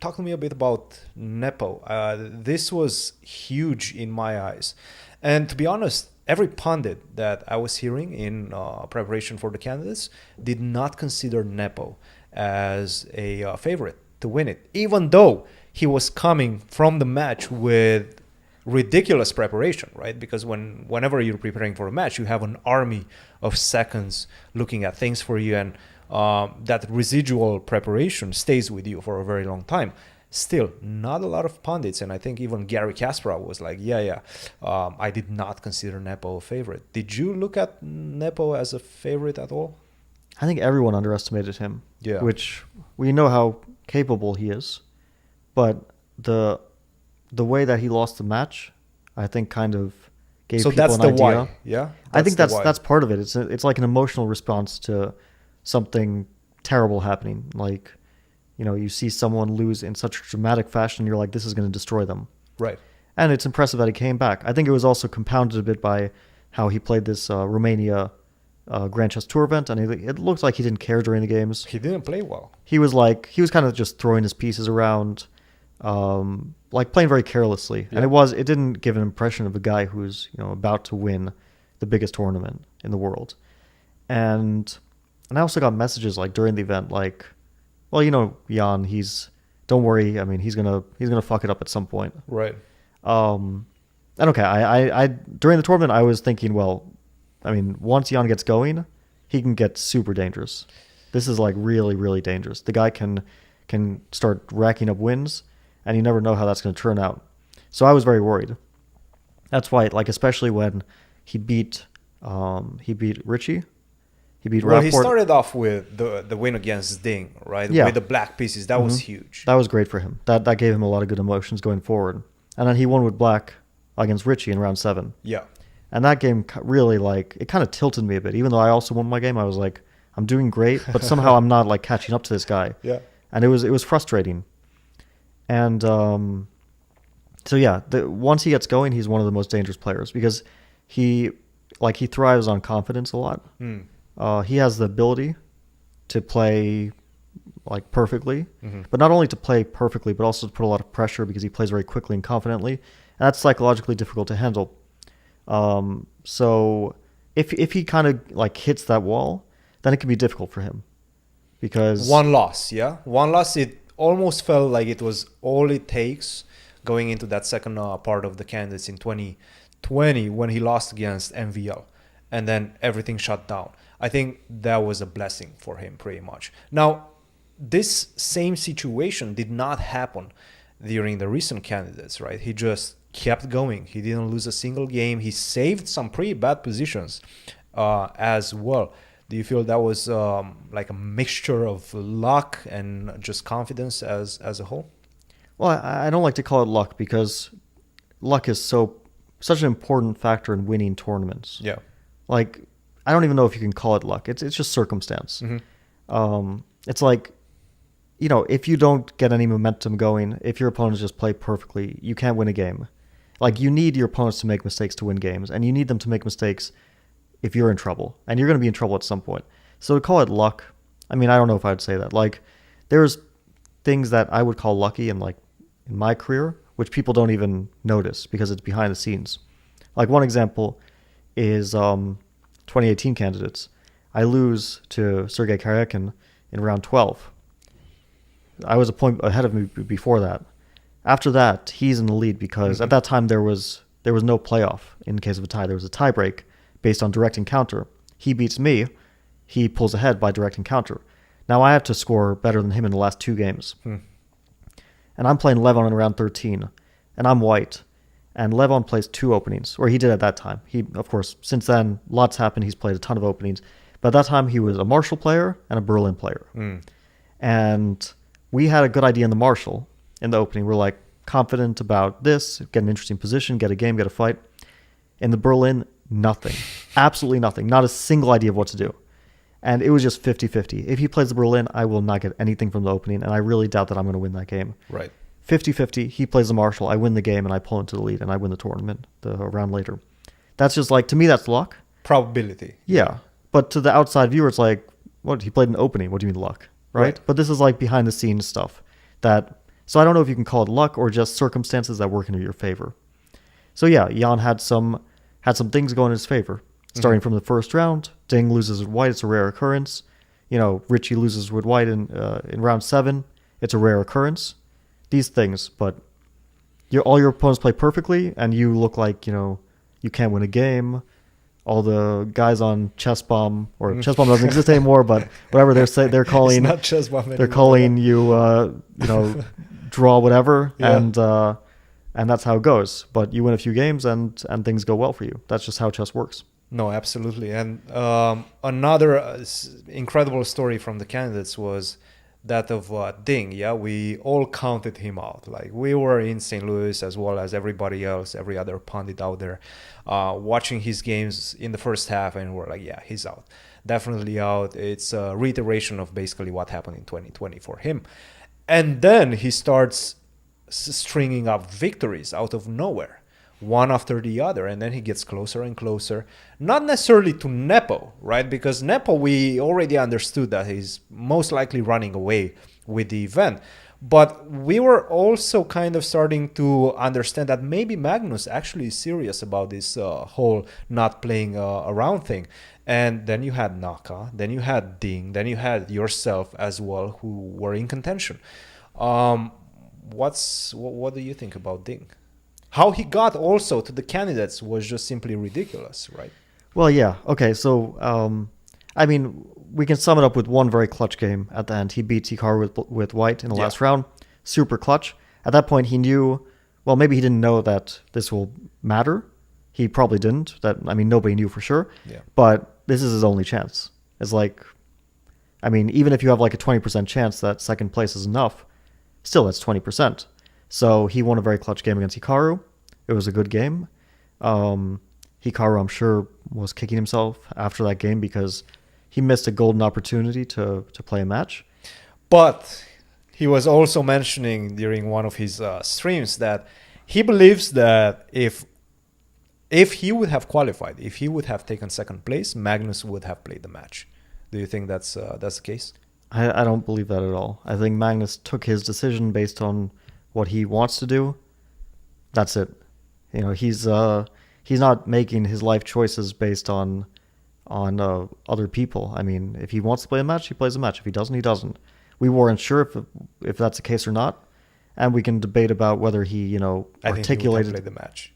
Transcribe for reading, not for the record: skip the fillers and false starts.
talk to me a bit about Nepo. This was huge in my eyes. And to be honest, every pundit that I was hearing in preparation for the candidates did not consider Nepo as a favorite to win it, even though he was coming from the match with ridiculous preparation, right? Because whenever you're preparing for a match, you have an army of seconds looking at things for you, and that residual preparation stays with you for a very long time. Still, not a lot of pundits, and I think even Gary Kasparov was like, I did not consider Nepo a favorite. Did you look at Nepo as a favorite at all? I think everyone underestimated him, Yeah. which we know how capable he is, but the way that he lost the match, I think kind of gave So people that's an the idea. why, yeah? I think the that's why. that's part of it. It's like an emotional response to something terrible happening. Like, you see someone lose in such a dramatic fashion, you're like, this is going to destroy them. Right. And it's impressive that he came back. I think it was also compounded a bit by how he played this Romania Grand Chess Tour event, and it looked like he didn't care during the games. He didn't play well. He was kind of just throwing his pieces around, like playing very carelessly. Yeah. And it didn't give an impression of a guy who's, about to win the biggest tournament in the world. And I also got messages like during the event, like, well, Jan, don't worry. I mean, he's gonna fuck it up at some point. Right. And okay, I during the tournament, I was thinking, well, I mean, once Jan gets going, he can get super dangerous. This is like really, really dangerous. The guy can start racking up wins, and you never know how that's going to turn out. So I was very worried. That's why, like, especially when he beat Richie. He beat Well, Rapport. he started off with the win against Ding, right? Yeah. With the black pieces. That was huge. That was great for him. That gave him a lot of good emotions going forward. And then he won with black against Richie in round 7. Yeah. And that game really, like, it kind of tilted me a bit. Even though I also won my game, I was like, I'm doing great, but somehow I'm not, like, catching up to this guy. Yeah. And it was frustrating. And so yeah, once he gets going, he's one of the most dangerous players because he thrives on confidence a lot. He has the ability to play like perfectly, but not only to play perfectly, but also to put a lot of pressure because he plays very quickly and confidently. And that's psychologically difficult to handle. So if he kind of like hits that wall, then it can be difficult for him because One loss, yeah? One loss, it almost felt like it was all it takes going into that second part of the candidates in 2020 when he lost against MVL. And then everything shut down. I think that was a blessing for him pretty much. Now, this same situation did not happen during the recent candidates, right? He just kept going. He didn't lose a single game. He saved some pretty bad positions as well. Do you feel that was like a mixture of luck and just confidence as a whole? Well, I don't like to call it luck because luck is such an important factor in winning tournaments. Yeah. Like, I don't even know if you can call it luck. It's just circumstance. It's like, if you don't get any momentum going, if your opponents just play perfectly, you can't win a game. Like, you need your opponents to make mistakes to win games, and you need them to make mistakes if you're in trouble, and you're going to be in trouble at some point. So to call it luck, I mean, I don't know if I would say that. Like, there's things that I would call lucky in my career, which people don't even notice because it's behind the scenes. Like, one example is 2018 candidates. I lose to Sergei Karyakin in round 12. I was a point ahead of me before that. After that, he's in the lead because at that time there was no playoff in case of a tie. There was a tie break based on direct encounter. He beats me. He pulls ahead by direct encounter. Now I have to score better than him in the last 2 games. And I'm playing Levon in round 13. And I'm white. And Levon plays 2 openings, or he did at that time. He, of course, since then, lots happened. He's played a ton of openings. But at that time, he was a Marshall player and a Berlin player. And we had a good idea in the Marshall in the opening. We're like confident about this, get an interesting position, get a game, get a fight. In the Berlin, nothing. Absolutely nothing. Not a single idea of what to do. And it was just 50-50. If he plays the Berlin, I will not get anything from the opening, and I really doubt that I'm going to win that game. Right. 50-50, he plays the Marshall, I win the game, and I pull into the lead, and I win the tournament a round later. That's just like, to me, that's luck. Probability. Yeah. But to the outside viewer, it's like, what, he played an opening, what do you mean luck? Right? But this is like behind the scenes stuff that So I don't know if you can call it luck or just circumstances that work into your favor. So yeah, Jan had some things going in his favor. Starting from the first round, Ding loses with white. It's a rare occurrence. Richie loses with white in round 7. It's a rare occurrence. These things, but all your opponents play perfectly, and you look like you can't win a game. All the guys on Chess Bomb, or Chess Bomb doesn't exist anymore, but whatever they're calling, it's not Chess Bomb anymore. They're calling you, draw whatever, Yeah. and that's how it goes. But you win a few games, and things go well for you. That's just how chess works. No, absolutely. And another incredible story from the candidates was that of Ding. Yeah, we all counted him out. Like, we were in St. Louis as well as everybody else, every other pundit out there, watching his games in the first half, and we're like, yeah, he's out. Definitely out. It's a reiteration of basically what happened in 2020 for him. And then he starts stringing up victories out of nowhere, one after the other, and then he gets closer and closer, not necessarily to Nepo, right? Because Nepo, we already understood that he's most likely running away with the event, but we were also kind of starting to understand that maybe Magnus actually is serious about this whole not playing around thing. And then you had Naka, then you had Ding, then you had yourself as well, who were in contention. What do you think about Ding? How he got also to the candidates was just simply ridiculous, right? Well, yeah. Okay, so we can sum it up with one very clutch game at the end. He beat Hikaru with white in the last round. Super clutch. At that point, he knew. Well, maybe he didn't know that this will matter. He probably didn't. Nobody knew for sure. Yeah. But this is his only chance. It's like, even if you have like a 20% chance that second place is enough, still that's 20%. So he won a very clutch game against Hikaru. It was a good game. Hikaru, I'm sure, was kicking himself after that game because he missed a golden opportunity to play a match. But he was also mentioning during one of his streams that he believes that if he would have qualified, if he would have taken second place, Magnus would have played the match. Do you think that's the case? I don't believe that at all. I think Magnus took his decision based on what he wants to do. That's it. He's not making his life choices based on other people. If he wants to play a match, he plays a match. If he doesn't, he doesn't. We weren't sure if that's the case or not, and we can debate about whether he I think he would have articulated played the match.